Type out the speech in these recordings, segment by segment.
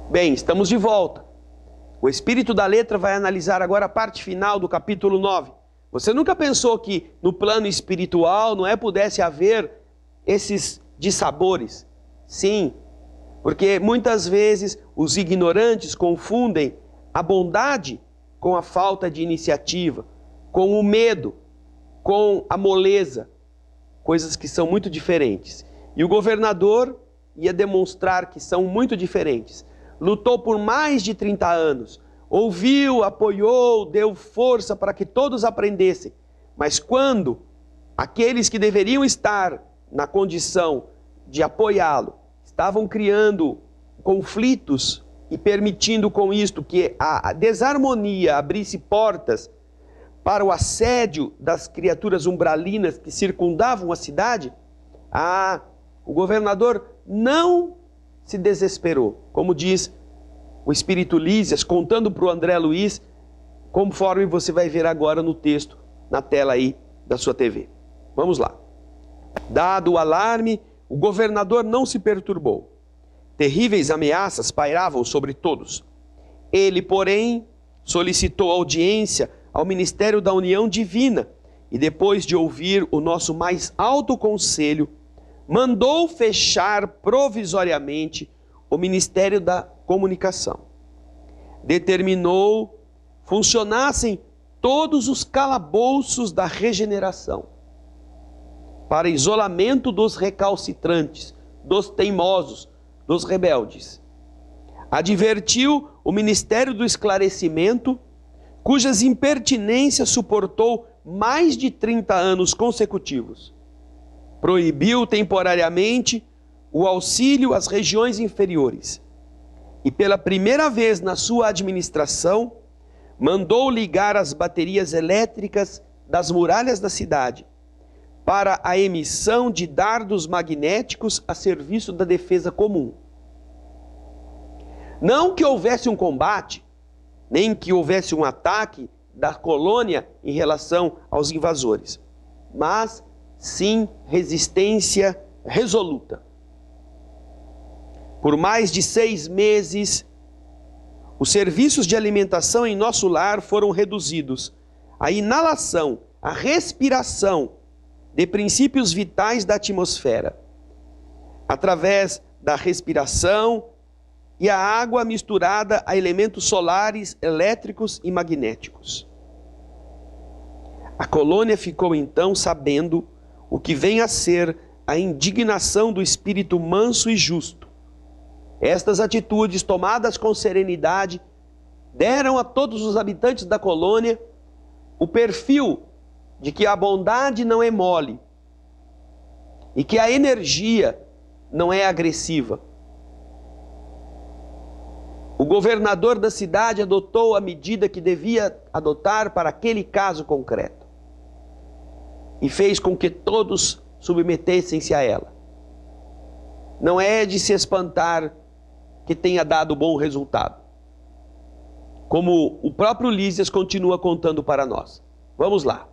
Bem, estamos de volta. O Espírito da Letra vai analisar agora a parte final do capítulo 9. Você nunca pensou que no plano espiritual pudesse haver esses dissabores? Sim, porque muitas vezes os ignorantes confundem a bondade com a falta de iniciativa, com o medo, com a moleza, coisas que são muito diferentes. E o governador ia demonstrar que são muito diferentes. Lutou por mais de 30 anos, ouviu, apoiou, deu força para que todos aprendessem. Mas quando aqueles que deveriam estar na condição de apoiá-lo estavam criando conflitos e permitindo com isto que a desarmonia abrisse portas para o assédio das criaturas umbralinas que circundavam a cidade, o governador não se desesperou, como diz o Espírito Lísias, contando para o André Luiz, conforme você vai ver agora no texto, na tela aí da sua TV. Vamos lá. Dado o alarme, o governador não se perturbou. Terríveis ameaças pairavam sobre todos. Ele, porém, solicitou audiência ao Ministério da União Divina e, depois de ouvir o nosso mais alto conselho, mandou fechar provisoriamente o Ministério da Comunicação. Determinou funcionassem todos os calabouços da regeneração, para isolamento dos recalcitrantes, dos teimosos, dos rebeldes. Advertiu o Ministério do Esclarecimento, cujas impertinências suportou mais de 30 anos consecutivos. Proibiu temporariamente o auxílio às regiões inferiores. E pela primeira vez na sua administração, mandou ligar as baterias elétricas das muralhas da cidade para a emissão de dardos magnéticos a serviço da defesa comum. Não que houvesse um combate, nem que houvesse um ataque da colônia em relação aos invasores, mas sim resistência resoluta. Por mais de 6 meses, os serviços de alimentação em nosso lar foram reduzidos. A inalação, a respiração de princípios vitais da atmosfera, através da respiração e a água misturada a elementos solares, elétricos e magnéticos. A colônia ficou então sabendo o que vem a ser a indignação do espírito manso e justo. Estas atitudes, tomadas com serenidade, deram a todos os habitantes da colônia o perfil de que a bondade não é mole e que a energia não é agressiva. O governador da cidade adotou a medida que devia adotar para aquele caso concreto e fez com que todos submetessem-se a ela. Não é de se espantar que tenha dado bom resultado, como o próprio Lísias continua contando para nós. Vamos lá.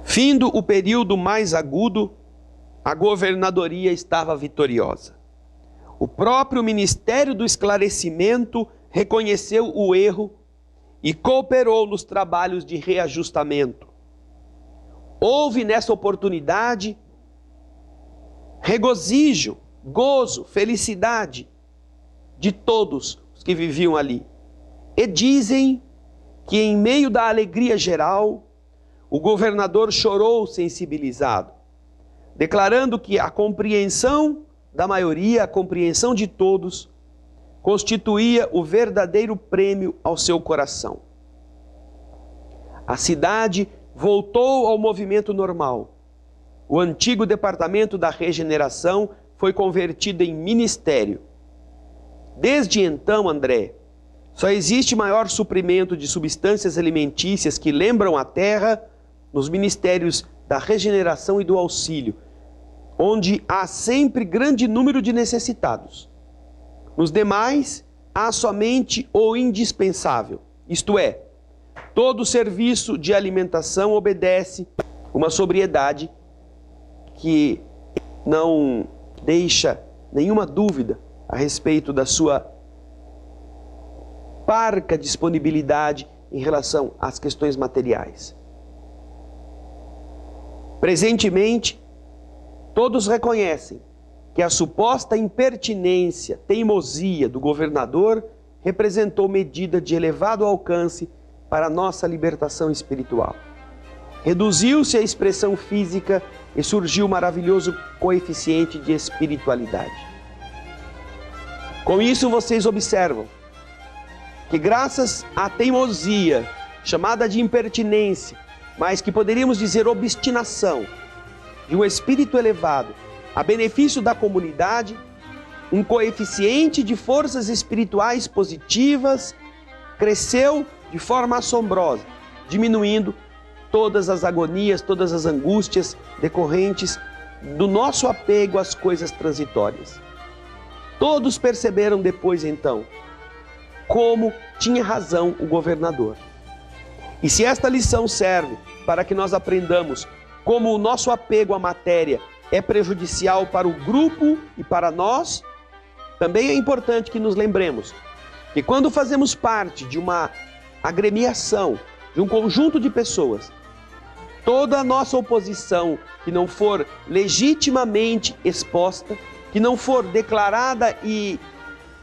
Findo o período mais agudo, a governadoria estava vitoriosa. O próprio Ministério do Esclarecimento reconheceu o erro e cooperou nos trabalhos de reajustamento. Houve nessa oportunidade regozijo, gozo, felicidade de todos os que viviam ali. E dizem que em meio da alegria geral, o governador chorou sensibilizado, declarando que a compreensão da maioria, a compreensão de todos, constituía o verdadeiro prêmio ao seu coração. A cidade voltou ao movimento normal. O antigo departamento da regeneração foi convertido em ministério. Desde então, André, só existe maior suprimento de substâncias alimentícias que lembram a terra nos ministérios da regeneração e do auxílio, onde há sempre grande número de necessitados. Nos demais, há somente o indispensável, isto é, todo serviço de alimentação obedece uma sobriedade que não deixa nenhuma dúvida a respeito da sua parca disponibilidade em relação às questões materiais. Presentemente, todos reconhecem que a suposta impertinência, teimosia do governador representou medida de elevado alcance para a nossa libertação espiritual. Reduziu-se a expressão física e surgiu o maravilhoso coeficiente de espiritualidade. Com isso, vocês observam que graças à teimosia, chamada de impertinência, mas que poderíamos dizer obstinação, de um espírito elevado, a benefício da comunidade, um coeficiente de forças espirituais positivas cresceu de forma assombrosa, diminuindo todas as agonias, todas as angústias decorrentes do nosso apego às coisas transitórias. Todos perceberam depois, então, como tinha razão o governador. E se esta lição serve para que nós aprendamos como o nosso apego à matéria é prejudicial para o grupo e para nós, também é importante que nos lembremos que quando fazemos parte de uma agremiação, de um conjunto de pessoas, toda a nossa oposição que não for legitimamente exposta, que não for declarada e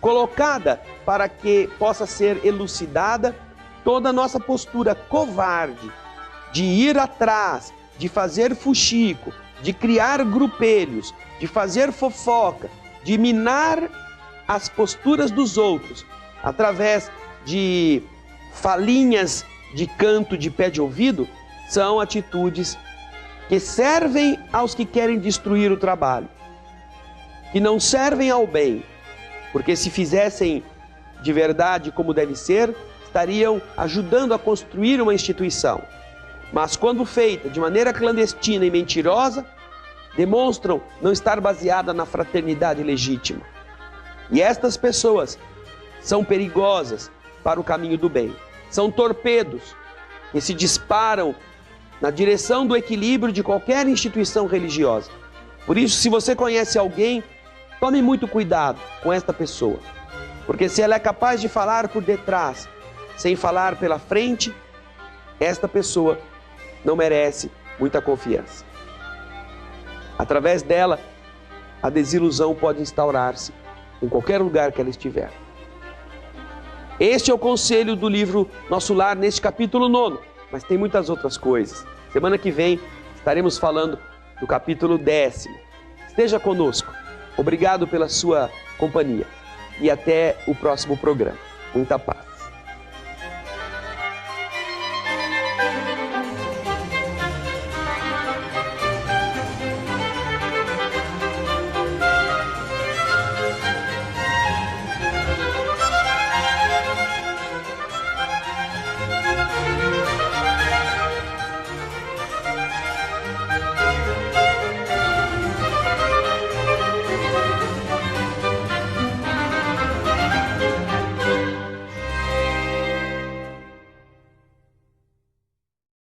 colocada para que possa ser elucidada, toda a nossa postura covarde de ir atrás, de fazer fuxico, de criar grupelhos, de fazer fofoca, de minar as posturas dos outros através de falinhas de canto de pé de ouvido, são atitudes que servem aos que querem destruir o trabalho, que não servem ao bem, porque se fizessem de verdade como deve ser, estariam ajudando a construir uma instituição. Mas quando feita de maneira clandestina e mentirosa, demonstram não estar baseada na fraternidade legítima. E estas pessoas são perigosas para o caminho do bem. São torpedos que se disparam na direção do equilíbrio de qualquer instituição religiosa. Por isso, se você conhece alguém, tome muito cuidado com esta pessoa. Porque se ela é capaz de falar por detrás, sem falar pela frente, esta pessoa não merece muita confiança. Através dela, a desilusão pode instaurar-se em qualquer lugar que ela estiver. Este é o conselho do livro Nosso Lar, neste capítulo 9, mas tem muitas outras coisas. Semana que vem estaremos falando do capítulo 10. Esteja conosco. Obrigado pela sua companhia e até o próximo programa. Muita paz.